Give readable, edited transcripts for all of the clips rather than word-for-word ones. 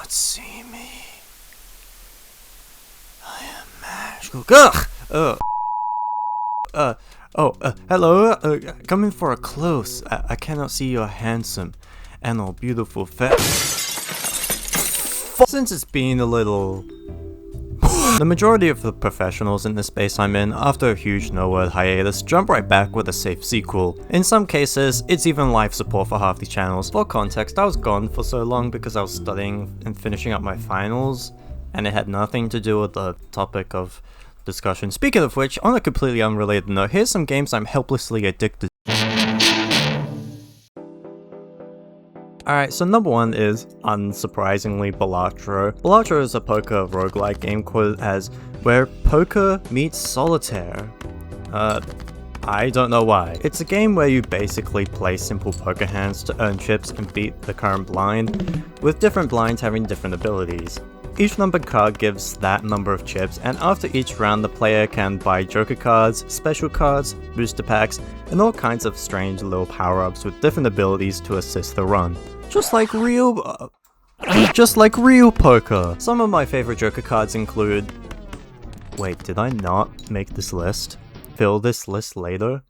cannot see me. I am magical. Hello. Come in for a close. I cannot see your handsome and all beautiful face. Since it's been a little... The majority of the professionals in the space I'm in, after a huge no-word hiatus, jump right back with a safe sequel. In some cases, it's even live support for half the channels. For context, I was gone for so long because I was studying and finishing up my finals, and it had nothing to do with the topic of discussion. Speaking of which, on a completely unrelated note, here's some games I'm helplessly addicted to. Alright, so number one is, unsurprisingly, Balatro. Balatro is a poker roguelike game quoted as, where poker meets solitaire. I don't know why. It's a game where you basically play simple poker hands to earn chips and beat the current blind, with different blinds having different abilities. Each numbered card gives that number of chips, and after each round the player can buy joker cards, special cards, booster packs, and all kinds of strange little power-ups with different abilities to assist the run. Just like real poker. Some of my favorite joker cards include... Wait, did I not make this list? Fill this list later?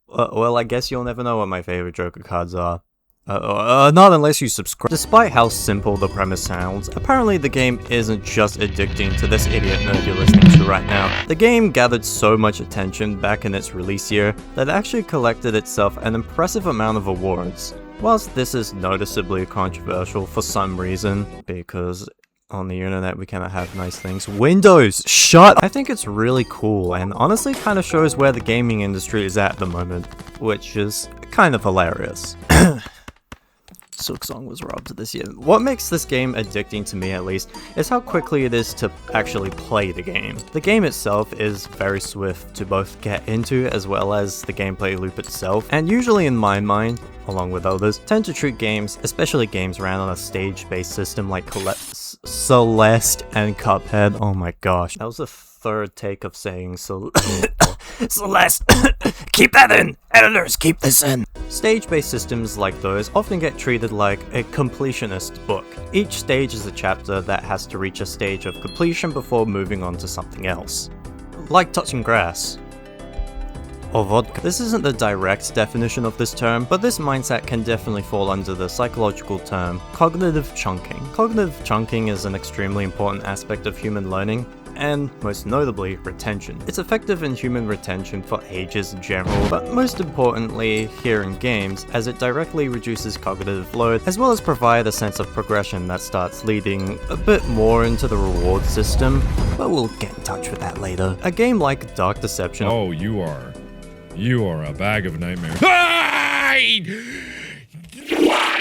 Well, I guess you'll never know what my favorite joker cards are. Not unless you subscribe. Despite how simple the premise sounds, apparently the game isn't just addicting to this idiot nerd you're listening to right now. The game gathered so much attention back in its release year that it actually collected itself an impressive amount of awards. Whilst this is noticeably controversial for some reason, because on the internet we cannot have nice things. Windows, shut! I think it's really cool and honestly kind of shows where the gaming industry is at the moment, which is kind of hilarious. Silksong was robbed this year. What makes this game addicting to me at least is how quickly it is to actually play the game. The game itself is very swift to both get into as well as the gameplay loop itself, and usually in my mind, along with others, tend to treat games, especially games ran on a stage-based system like Celeste and Cuphead. Oh my gosh, that was the third take of saying Celeste. Keep that in! Editors, keep this in! Stage-based systems like those often get treated like a completionist book. Each stage is a chapter that has to reach a stage of completion before moving on to something else. Like touching grass. Or vodka. This isn't the direct definition of this term, but this mindset can definitely fall under the psychological term cognitive chunking. Cognitive chunking is an extremely important aspect of human learning, and most notably, retention. It's effective in human retention for ages in general, but most importantly here in games, as it directly reduces cognitive load, as well as provide a sense of progression that starts leading a bit more into the reward system, but we'll get in touch with that later. A game like Dark Deception... Oh, you are a bag of nightmares. Why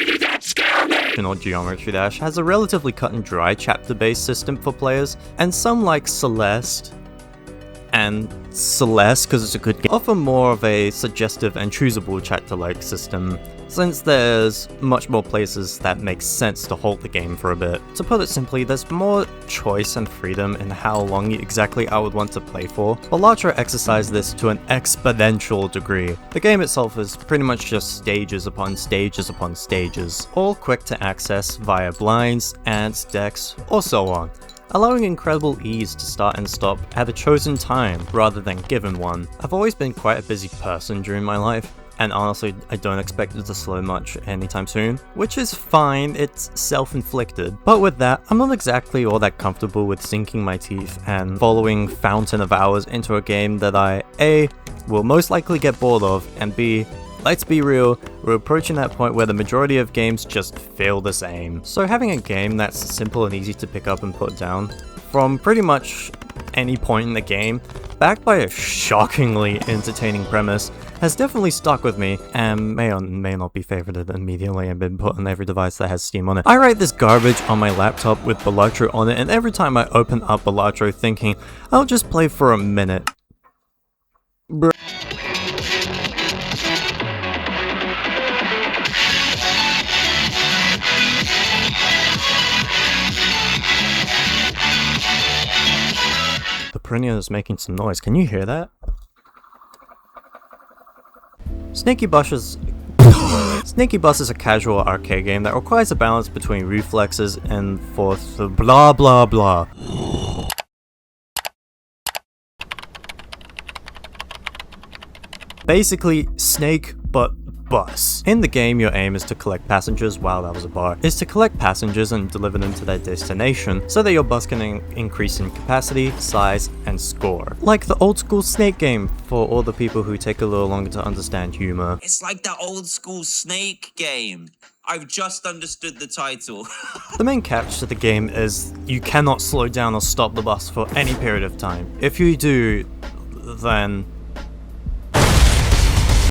did that scare me? Or Geometry Dash has a relatively cut-and-dry chapter-based system for players, and some like Celeste, because it's a good game, offer more of a suggestive and choosable chapter-like system, since there's much more places that make sense to halt the game for a bit. To put it simply, there's more choice and freedom in how long exactly I would want to play for. Balatro exercised this to an exponential degree. The game itself is pretty much just stages upon stages upon stages, all quick to access via blinds, ants, decks, or so on, allowing incredible ease to start and stop at a chosen time rather than given one. I've always been quite a busy person during my life, and honestly I don't expect it to slow much anytime soon, which is fine, it's self-inflicted. But with that, I'm not exactly all that comfortable with sinking my teeth and following fountain of hours into a game that I A, will most likely get bored of, and B, let's be real, we're approaching that point where the majority of games just feel the same. So having a game that's simple and easy to pick up and put down, from pretty much any point in the game, backed by a shockingly entertaining premise, has definitely stuck with me, and may or may not be favorited immediately and been put on every device that has Steam on it. I write this garbage on my laptop with Balatro on it, and every time I open up Balatro thinking, I'll just play for a minute. Bruh. The printer is making some noise. Can you hear that? Snakybus is... Snakybus is a casual arcade game that requires a balance between reflexes and forth blah blah blah. Basically, Snake, but bus. In the game, your aim is to collect passengers, wow that was a bar, is to collect passengers and deliver them to their destination so that your bus can increase in capacity, size, and score. Like the old school Snake game for all the people who take a little longer to understand humor. It's like the old school Snake game. I've just understood the title. The main catch to the game is you cannot slow down or stop the bus for any period of time. If you do, then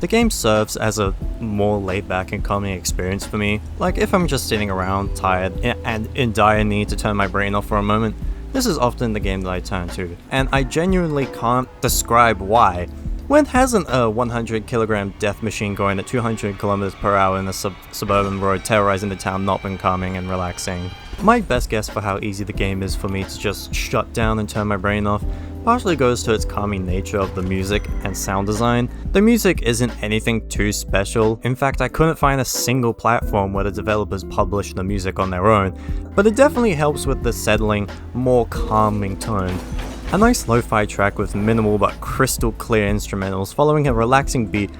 the game serves as a more laid-back and calming experience for me. Like if I'm just sitting around, tired, and in dire need to turn my brain off for a moment, this is often the game that I turn to. And I genuinely can't describe why. When hasn't a 100-kilogram death machine going at 200 kilometers per hour in a suburban road terrorizing the town not been calming and relaxing? My best guess for how easy the game is for me to just shut down and turn my brain off partially goes to its calming nature of the music and sound design. The music isn't anything too special. In fact, I couldn't find a single platform where the developers published the music on their own, but it definitely helps with the settling, more calming tone. A nice lo-fi track with minimal but crystal clear instrumentals following a relaxing beat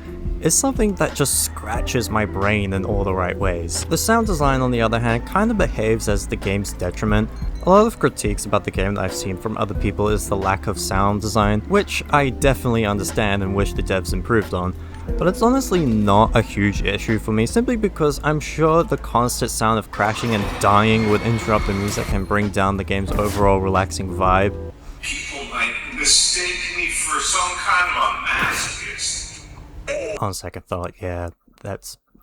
is something that just scratches my brain in all the right ways. The sound design, on the other hand, kind of behaves as the game's detriment. A lot of critiques about the game that I've seen from other people is the lack of sound design, which I definitely understand and wish the devs improved on. But it's honestly not a huge issue for me, simply because I'm sure the constant sound of crashing and dying would interrupt the music and bring down the game's overall relaxing vibe. People might mistake me for some kind of a masochist. On second thought, yeah,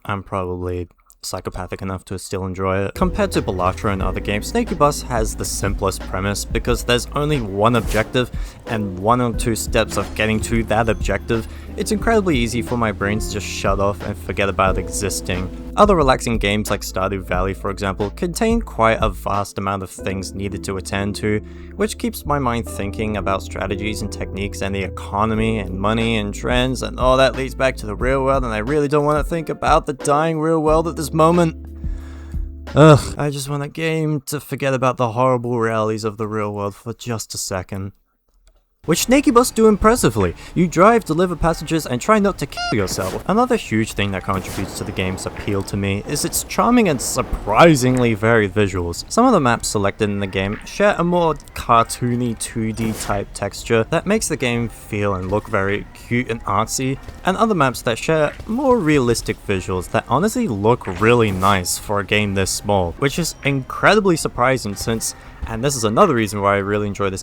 I'm probably psychopathic enough to still enjoy it. Compared to Balatro and other games, Snakybus has the simplest premise because there's only one objective and 1 or 2 steps of getting to that objective. It's incredibly easy for my brain to just shut off and forget about existing. Other relaxing games like Stardew Valley, for example, contain quite a vast amount of things needed to attend to, which keeps my mind thinking about strategies and techniques and the economy and money and trends, and all that leads back to the real world, and I really don't want to think about the dying real world at this moment. Ugh, I just want a game to forget about the horrible realities of the real world for just a second. Which Snakybus do impressively. You drive, deliver passengers, and try not to kill yourself. Another huge thing that contributes to the game's appeal to me is its charming and surprisingly varied visuals. Some of the maps selected in the game share a more cartoony 2D type texture that makes the game feel and look very cute and artsy, and other maps that share more realistic visuals that honestly look really nice for a game this small, which is incredibly surprising since, and this is another reason why I really enjoy this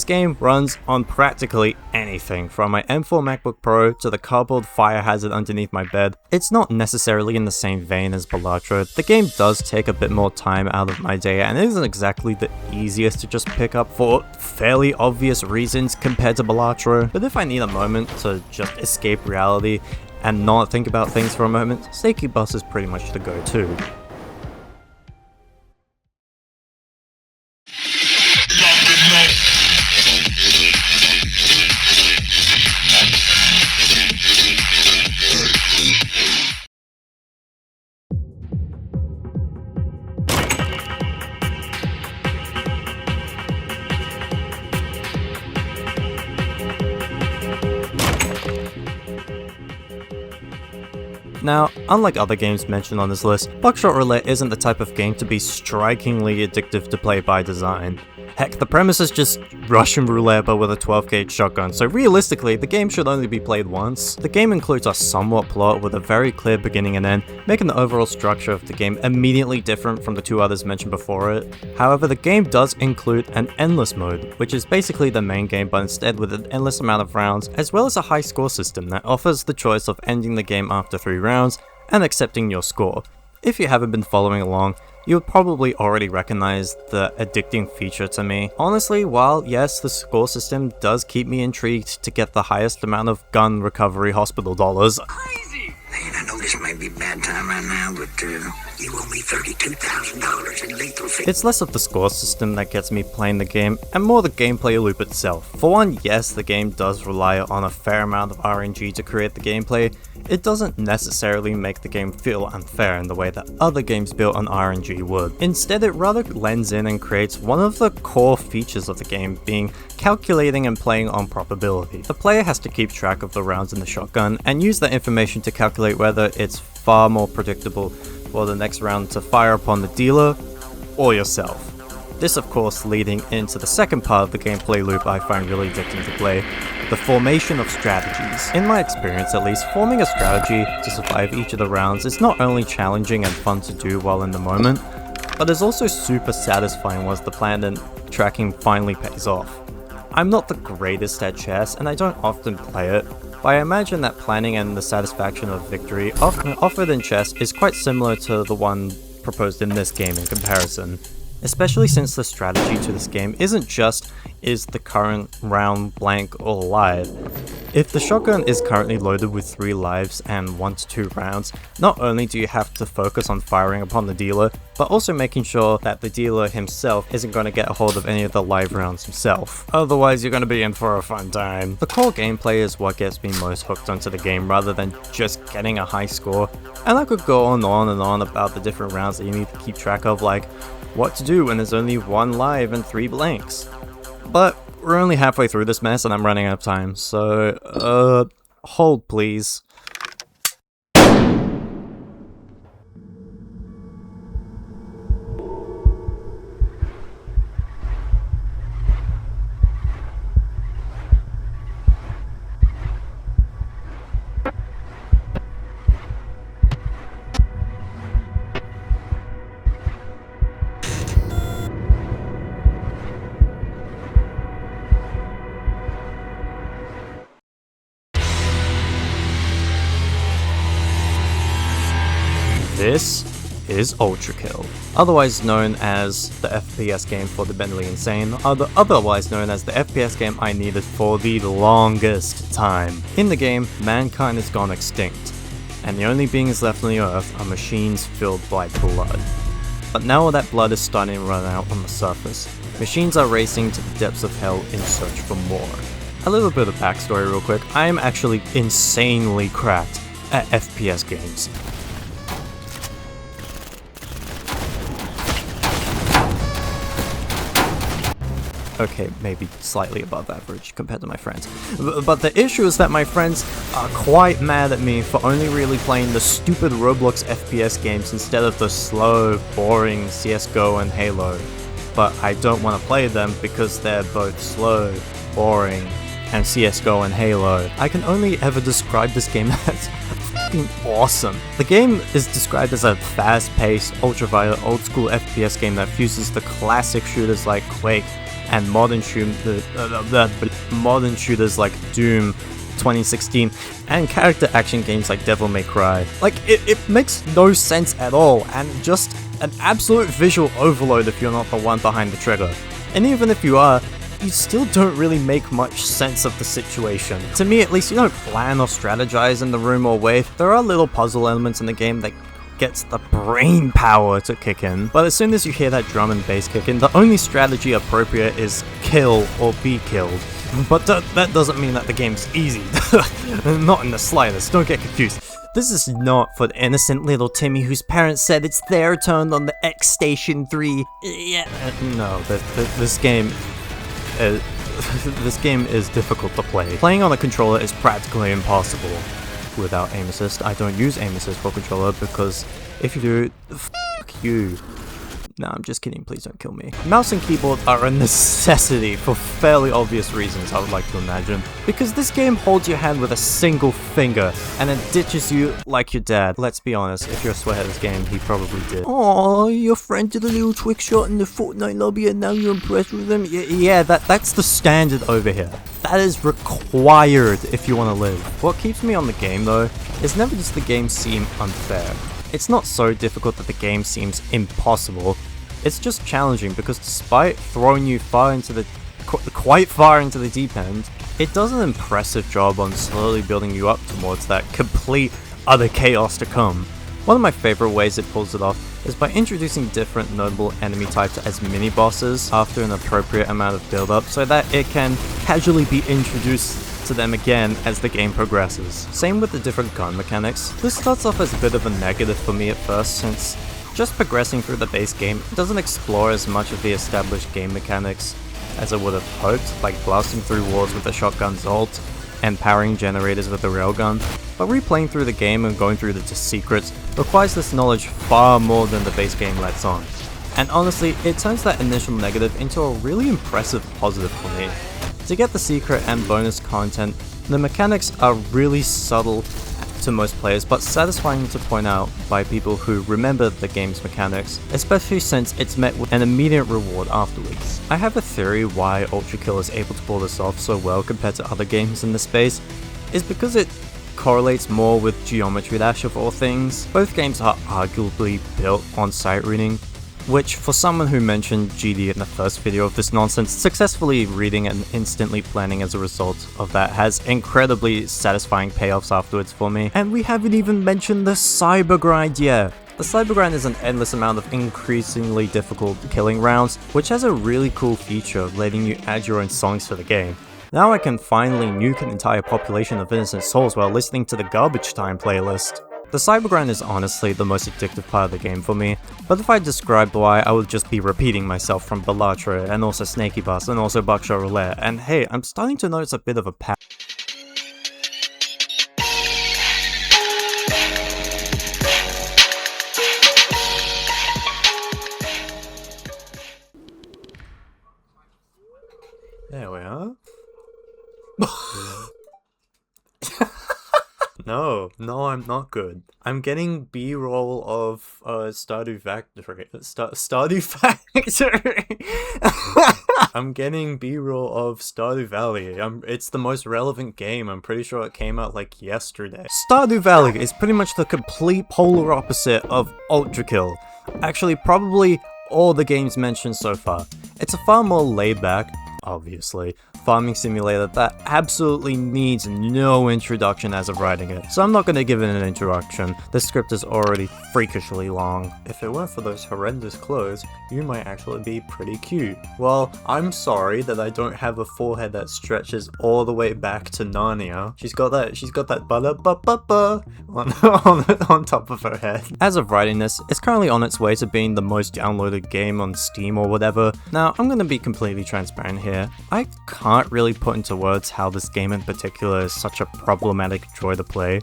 game runs on practically anything, from my M4 MacBook Pro to the cardboard fire hazard underneath my bed. It's not necessarily in the same vein as Balatro. The game does take a bit more time out of my day and isn't exactly the easiest to just pick up for fairly obvious reasons compared to Balatro, but if I need a moment to just escape reality and not think about things for a moment, Snakybus is pretty much the go-to. Now, unlike other games mentioned on this list, Buckshot Roulette isn't the type of game to be strikingly addictive to play by design. Heck, the premise is just Russian roulette but with a 12-gauge shotgun, so realistically, the game should only be played once. The game includes a somewhat plot with a very clear beginning and end, making the overall structure of the game immediately different from the 2 others mentioned before it. However, the game does include an endless mode, which is basically the main game but instead with an endless amount of rounds, as well as a high score system that offers the choice of ending the game after 3 rounds and accepting your score. If you haven't been following along, you would probably already recognize the addicting feature to me. Honestly, while yes, the score system does keep me intrigued to get the highest amount of gun recovery hospital dollars. Crazy! I know this might be bad time right now, but You owe me $32,000 in lethal fee. It's less of the score system that gets me playing the game, and more the gameplay loop itself. For one, yes, the game does rely on a fair amount of RNG to create the gameplay. It doesn't necessarily make the game feel unfair in the way that other games built on RNG would. Instead, it rather blends in and creates one of the core features of the game, being calculating and playing on probability. The player has to keep track of the rounds in the shotgun and use that information to calculate whether it's far more predictable for the next round to fire upon the dealer or yourself. This of course leading into the second part of the gameplay loop I find really addicting to play, the formation of strategies. In my experience at least, forming a strategy to survive each of the rounds is not only challenging and fun to do while in the moment, but is also super satisfying once the plan and tracking finally pays off. I'm not the greatest at chess and I don't often play it, but I imagine that planning and the satisfaction of victory offered in chess is quite similar to the one proposed in this game in comparison. Especially since the strategy to this game isn't just, is the current round blank or alive? If the shotgun is currently loaded with 3 lives and 1 to 2 rounds, not only do you have to focus on firing upon the dealer, but also making sure that the dealer himself isn't going to get a hold of any of the live rounds himself. Otherwise you're going to be in for a fun time. The core gameplay is what gets me most hooked onto the game rather than just getting a high score, and I could go on and on about the different rounds that you need to keep track of, like what to do when there's only 1 live and 3 blanks. But we're only halfway through this mess and I'm running out of time, so hold please. This is Ultrakill, otherwise known as the FPS game for the mentally insane, otherwise known as the FPS game I needed for the longest time. In the game, mankind has gone extinct, and the only beings left on the earth are machines filled by blood. But now all that blood is starting to run out on the surface. Machines are racing to the depths of hell in search for more. A little bit of backstory real quick, I am actually insanely cracked at FPS games. Okay, maybe slightly above average compared to my friends. But the issue is that my friends are quite mad at me for only really playing the stupid Roblox FPS games instead of the slow, boring CSGO and Halo. But I don't want to play them because they're both slow, boring, and CSGO and Halo. I can only ever describe this game as fucking awesome. The game is described as a fast-paced, ultraviolet, old-school FPS game that fuses the classic shooters like Quake and modern shooters like Doom 2016 and character action games like Devil May Cry. Like, it makes no sense at all, and just an absolute visual overload if you're not the one behind the trigger. And even if you are, you still don't really make much sense of the situation. To me at least, you don't plan or strategize in the room or wave. There are little puzzle elements in the game that gets the brain power to kick in, but as soon as you hear that drum and bass kick in, the only strategy appropriate is kill or be killed. But that doesn't mean that the game's easy. Not in the slightest, don't get confused. This is not for the innocent little Timmy whose parents said it's their turn on the X Station 3. Yeah, no, this game is difficult to play. Playing on a controller is practically impossible without aim assist. I don't use aim assist for controller because if you do, fuck you. Nah, I'm just kidding, please don't kill me. Mouse and keyboard are a necessity for fairly obvious reasons, I would like to imagine. Because this game holds your hand with a single finger, and it ditches you like your dad. Let's be honest, if you're a sweathead this game, he probably did. Aww, your friend did a little trick shot in the Fortnite lobby and now you're impressed with him? Yeah, that's the standard over here. That is required if you want to live. What keeps me on the game though, is never does the game seem unfair. It's not so difficult that the game seems impossible, it's just challenging because despite throwing you quite far into the deep end, it does an impressive job on slowly building you up towards that complete utter chaos to come. One of my favorite ways it pulls it off is by introducing different notable enemy types as mini-bosses after an appropriate amount of build-up so that it can casually be introduced to them again as the game progresses. Same with the different gun mechanics. This starts off as a bit of a negative for me at first, since just progressing through the base game doesn't explore as much of the established game mechanics as I would have hoped, like blasting through walls with the shotgun's ult, and powering generators with the railgun, but replaying through the game and going through the secrets requires this knowledge far more than the base game lets on. And honestly, it turns that initial negative into a really impressive positive for me. To get the secret and bonus content, the mechanics are really subtle to most players, but satisfying to point out by people who remember the game's mechanics, especially since it's met with an immediate reward afterwards. I have a theory why Ultrakill is able to pull this off so well compared to other games in the space, is because it correlates more with Geometry Dash of all things. Both games are arguably built on sight reading, which for someone who mentioned GD in the first video of this nonsense, successfully reading and instantly planning as a result of that has incredibly satisfying payoffs afterwards for me. And we haven't even mentioned the cyber grind yet. The cyber grind is an endless amount of increasingly difficult killing rounds, which has a really cool feature of letting you add your own songs to the game. Now I can finally nuke an entire population of innocent souls while listening to the Garbage Time playlist. The cyber grind is honestly the most addictive part of the game for me, but if I described why, I would just be repeating myself from Balatro, and also Snakybus, and also Buckshot Roulette, and hey, I'm starting to notice a bit of a pattern. There we are. No, I'm not good. I'm getting B-roll of Stardew Factory. Stardew Factory. I'm getting B-roll of Stardew Valley. It's the most relevant game. I'm pretty sure it came out like yesterday. Stardew Valley is pretty much the complete polar opposite of Ultrakill. Actually, probably all the games mentioned so far. It's a far more laid-back, obviously, farming simulator that absolutely needs no introduction as of writing it, so I'm not going to give it an introduction. The script is already freakishly long. If it weren't for those horrendous clothes, you might actually be pretty cute. Well, I'm sorry that I don't have a forehead that stretches all the way back to Narnia. She's got that ba-da-ba-ba-ba on top of her head. As of writing this, it's currently on its way to being the most downloaded game on Steam or whatever. Now, I'm going to be completely transparent here. I can't really put into words how this game in particular is such a problematic joy to play.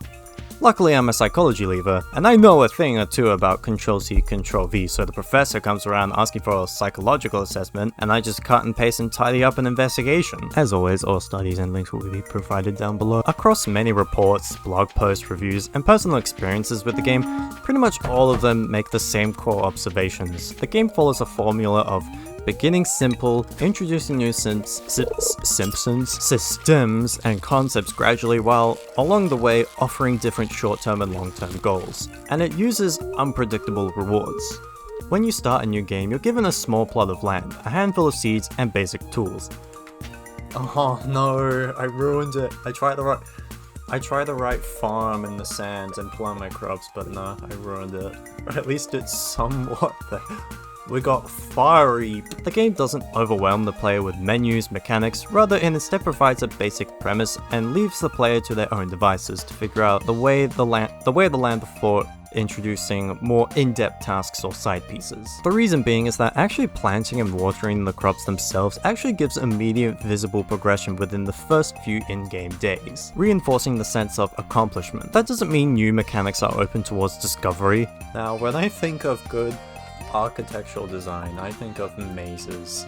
Luckily, I'm a psychology leaver, and I know a thing or two about Control-C, Control-V, so the professor comes around asking for a psychological assessment, and I just cut and paste and tidy up an investigation. As always, all studies and links will be provided down below. Across many reports, blog posts, reviews, and personal experiences with the game, pretty much all of them make the same core observations. The game follows a formula of beginning simple, introducing new systems and concepts gradually, while along the way offering different short-term and long-term goals. And it uses unpredictable rewards. When you start a new game, you're given a small plot of land, a handful of seeds, and basic tools. Oh no, I ruined it. I tried the right farm in the sands and plant my crops, but nah, I ruined it. Or at least it's somewhat there. We got fiery. The game doesn't overwhelm the player with menus, mechanics, rather it instead provides a basic premise and leaves the player to their own devices to figure out the way of the land before introducing more in-depth tasks or side pieces. The reason being is that actually planting and watering the crops themselves actually gives immediate visible progression within the first few in-game days, reinforcing the sense of accomplishment. That doesn't mean new mechanics are open towards discovery. Now, when I think of good architectural design, I think of mazes.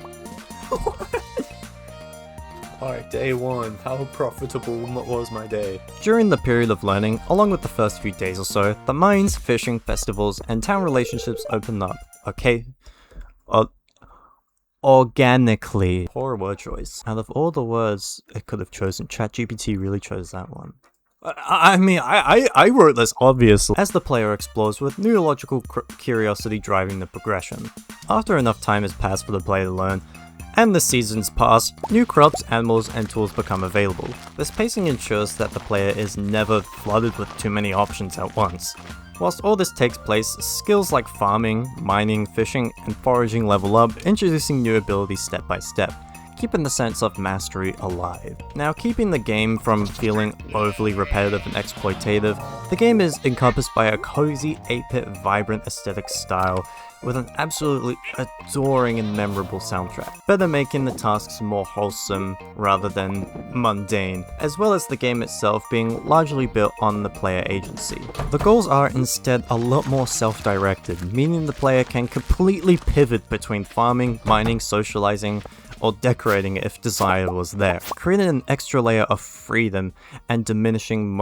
Alright, day one. How profitable was my day? During the period of learning, along with the first few days or so, the mines, fishing, festivals, and town relationships opened up. Okay? Organically. Poor word choice. Out of all the words it could have chosen, ChatGPT really chose that one. I mean, I wrote this, obviously, as the player explores with neurological curiosity driving the progression. After enough time has passed for the player to learn, and the seasons pass, new crops, animals, and tools become available. This pacing ensures that the player is never flooded with too many options at once. Whilst all this takes place, skills like farming, mining, fishing, and foraging level up, introducing new abilities step by step, keeping the sense of mastery alive. Now, keeping the game from feeling overly repetitive and exploitative, the game is encompassed by a cozy 8-bit vibrant aesthetic style with an absolutely adoring and memorable soundtrack, better making the tasks more wholesome rather than mundane, as well as the game itself being largely built on the player agency. The goals are instead a lot more self-directed, meaning the player can completely pivot between farming, mining, socializing, or decorating if desire was there, creating an extra layer of freedom and diminishing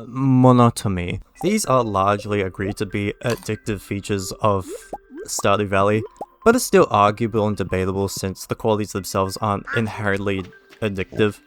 monotony. These are largely agreed to be addictive features of Stardew Valley, but it's still arguable and debatable since the qualities themselves aren't inherently addictive.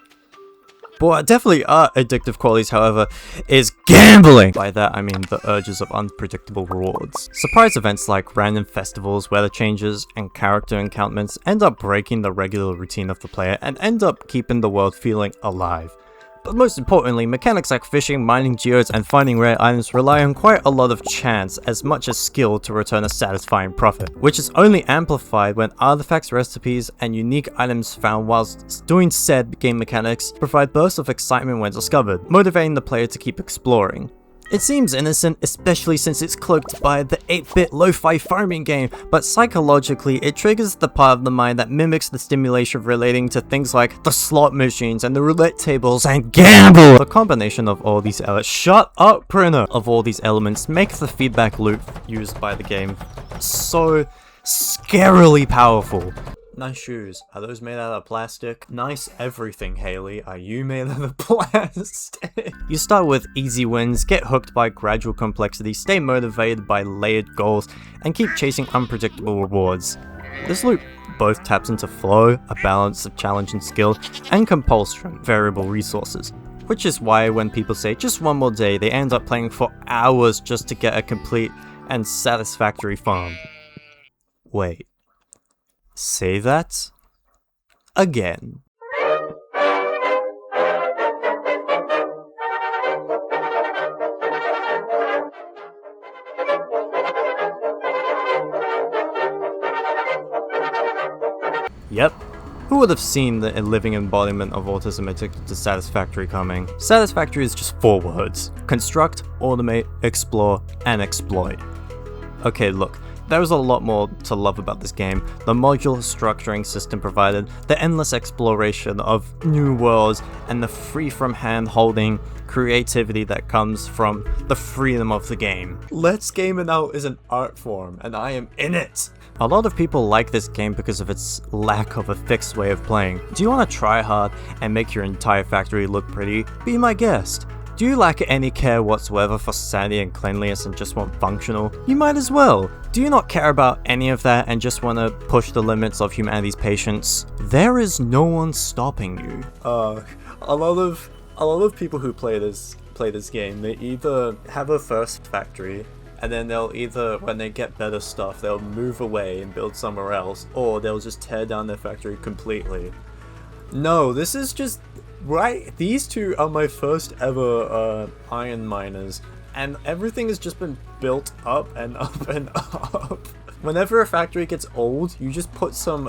But what definitely are addictive qualities, however, is gambling! By that I mean the urges of unpredictable rewards. Surprise events like random festivals, weather changes, and character encampments end up breaking the regular routine of the player and end up keeping the world feeling alive. But most importantly, mechanics like fishing, mining geodes, and finding rare items rely on quite a lot of chance as much as skill to return a satisfying profit, which is only amplified when artifacts, recipes, and unique items found whilst doing said game mechanics provide bursts of excitement when discovered, motivating the player to keep exploring. It seems innocent, especially since it's cloaked by the 8-bit lo-fi farming game, but psychologically it triggers the part of the mind that mimics the stimulation relating to things like the slot machines and the roulette tables and gamble! The combination of all these elements— shut up, printer! Of all these elements make the feedback loop used by the game so scarily powerful. Nice shoes. Are those made out of plastic? Nice everything, Haley. Are you made out of plastic? You start with easy wins, get hooked by gradual complexity, stay motivated by layered goals, and keep chasing unpredictable rewards. This loop both taps into flow, a balance of challenge and skill, and compulsion, variable resources. Which is why when people say just one more day, they end up playing for hours just to get a complete and satisfactory farm. Wait. Say that again. Yep. Who would have seen the living embodiment of autism addicted to Satisfactory coming? Satisfactory is just 4 words. Construct, automate, explore, and exploit. Okay, look. There is a lot more to love about this game. The modular structuring system provided, the endless exploration of new worlds, and the free from hand holding creativity that comes from the freedom of the game. Let's Game It Out is an art form, and I am in it! A lot of people like this game because of its lack of a fixed way of playing. Do you want to try hard and make your entire factory look pretty? Be my guest. Do you lack any care whatsoever for sanity and cleanliness and just want functional? You might as well. Do you not care about any of that and just want to push the limits of humanity's patience? There is no one stopping you. A lot of people who play this game, they either have a first factory, and then they'll either, when they get better stuff, they'll move away and build somewhere else, or they'll just tear down their factory completely. No, this is just... Right, these two are my first ever iron miners, and everything has just been built up and up and up. Whenever a factory gets old, you just put some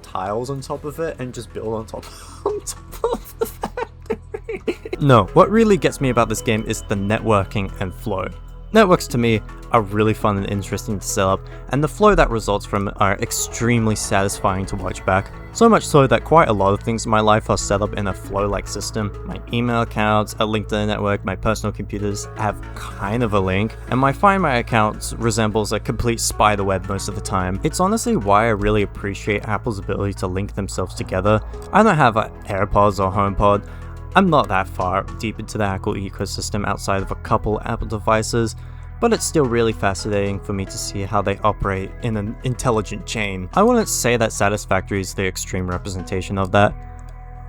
tiles on top of it and just build on top of the factory. No, what really gets me about this game is the networking and flow. Networks to me are really fun and interesting to set up, and the flow that results from it are extremely satisfying to watch back. So much so that quite a lot of things in my life are set up in a flow-like system. My email accounts, a link to the network, my personal computers have kind of a link, and my Find My account resembles a complete spider web most of the time. It's honestly why I really appreciate Apple's ability to link themselves together. I don't have AirPods or HomePod. I'm not that far deep into the Apple ecosystem outside of a couple Apple devices, but it's still really fascinating for me to see how they operate in an intelligent chain. I wouldn't say that Satisfactory is the extreme representation of that,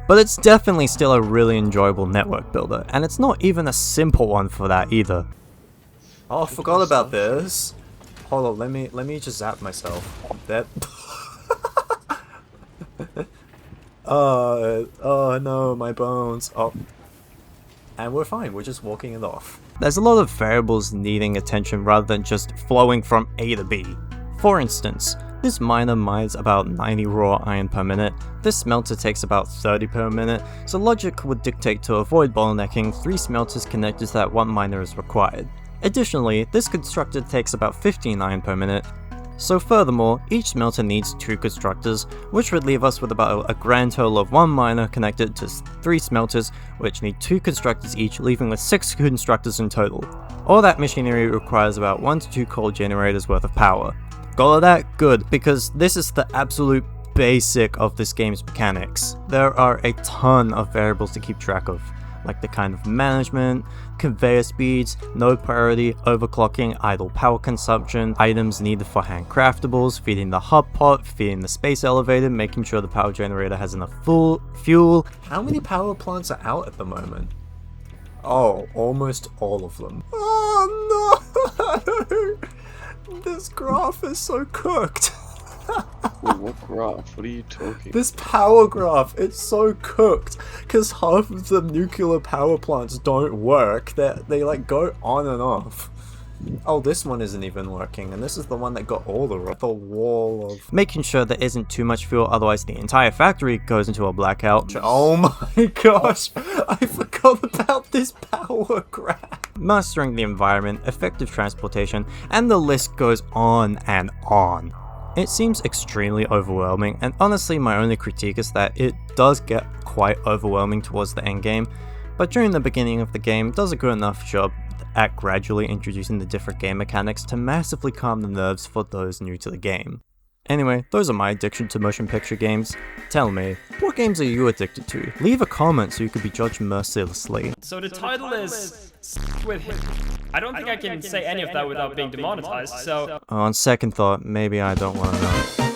but it's definitely still a really enjoyable network builder, and it's not even a simple one for that either. Oh, I forgot about this. Hold on, let me just zap myself. That. Oh no, my bones. Oh. and we're fine, we're just walking it off. There's a lot of variables needing attention rather than just flowing from A to B. For instance, this miner mines about 90 raw iron per minute, this smelter takes about 30 per minute, so logic would dictate to avoid bottlenecking 3 smelters connected to that 1 miner is required. Additionally, this constructor takes about 15 iron per minute, so furthermore, each smelter needs 2 constructors, which would leave us with about a grand total of 1 miner connected to 3 smelters, which need 2 constructors each, leaving us 6 constructors in total. All that machinery requires about 1 to 2 coal generators worth of power. Got all that? Good, because this is the absolute basic of this game's mechanics. There are a ton of variables to keep track of, like the kind of management, conveyor speeds, node priority, overclocking, idle power consumption, items needed for hand craftables, feeding the hub pot, feeding the space elevator, making sure the power generator has enough fuel. How many power plants are out at the moment? Oh, almost all of them. Oh no! This graph is so cooked. What graph? What are you talking? This power graph, it's so cooked because half of the nuclear power plants don't work. They like go on and off. Oh, this one isn't even working, and this is the one that got all the wall of making sure there isn't too much fuel, otherwise the entire factory goes into a blackout. Oh my gosh, I forgot about this power graph. Mastering the environment, effective transportation, and the list goes on and on. It seems extremely overwhelming, and honestly my only critique is that it does get quite overwhelming towards the endgame, but during the beginning of the game does a good enough job at gradually introducing the different game mechanics to massively calm the nerves for those new to the game. Anyway, those are my addiction to motion picture games. Tell me, what games are you addicted to? Leave a comment so you could be judged mercilessly. So the title is with him. I don't think I can say any of that without being demonetized, so... On second thought, maybe I don't want to know.